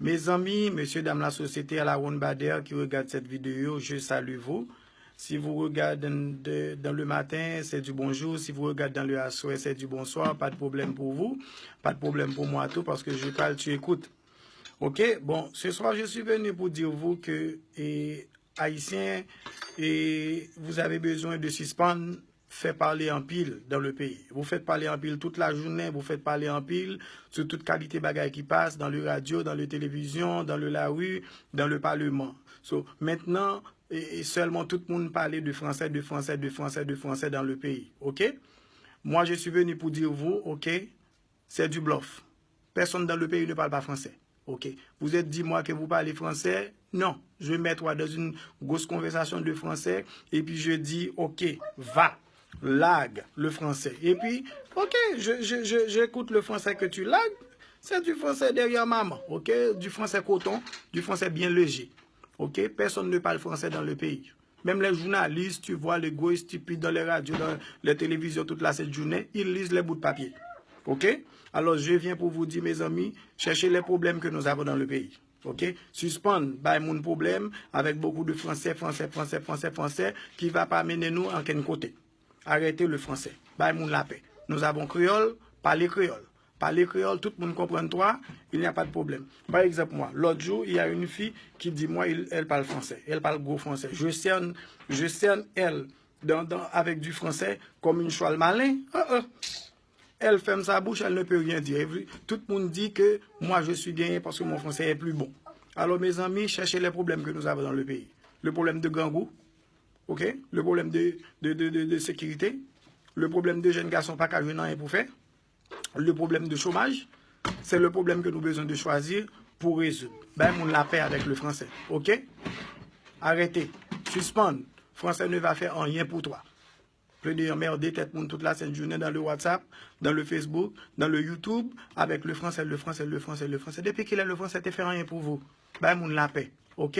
Mes amis, monsieur, dame, la société à la Ronde Bader qui regarde cette vidéo, je salue vous. Si vous regardez dans le matin, c'est du bonjour. Si vous regardez dans le soir, c'est du bonsoir. Pas de problème pour vous. Pas de problème pour moi tout parce que je parle, tu écoutes. Ok, bon, ce soir, je suis venu pour dire vous que, Haïtiens, vous avez besoin de suspendre, fait parler en pile dans le pays. Vous faites parler en pile toute la journée, vous faites parler en pile sur toute qualité bagaille qui passe dans le radio, dans la télévision, dans la rue, dans le parlement. So, maintenant, seulement tout le monde parle de français dans le pays. Ok? Moi, je suis venu pour dire vous, ok, c'est du bluff. Personne dans le pays ne parle pas français. Ok. Vous êtes dit moi que vous parlez français? Non. Je vais mettre dans une grosse conversation de français et puis je dis ok, va, lag le français. Et puis, ok, j'écoute le français que tu lagues. C'est du français derrière maman. Ok. Du français coton, du français bien léger. Ok. Personne ne parle français dans le pays. Même les journalistes, tu vois les gros stupides dans les radios, dans les télévisions toute la cette journée, ils lisent les bouts de papier. Ok? Alors, je viens pour vous dire, mes amis, cherchez les problèmes que nous avons dans le pays. Ok? Suspendre, bah, mon problème avec beaucoup de français, qui ne va pas mener nous en quel côté. Arrêtez le français. Bah, mon la paix. Nous avons créole, parlez créole. Parler créole, tout le monde comprend toi, il n'y a pas de problème. Par exemple, moi, l'autre jour, il y a une fille qui dit, moi, elle parle français, elle parle gros français. Je cerne elle, avec du français, comme une chouale malin. Elle ferme sa bouche, elle ne peut rien dire. Tout le monde dit que moi, je suis gagné parce que mon français est plus bon. Alors, mes amis, cherchez les problèmes que nous avons dans le pays. Le problème de gangou, ok? Le problème de sécurité, le problème de jeunes garçons pas qu'à rien pour faire. Le problème de chômage, c'est le problème que nous avons besoin de choisir pour résoudre. Ben, on la paix avec le français. Ok? Arrêtez. Suspendre. Français ne va faire rien pour toi. Je vais emmerder tête toute la journée dans le WhatsApp, dans le Facebook, dans le YouTube, avec le français. Depuis qu'il est le français, ne fait rien pour vous. Ben, on la paix. Ok?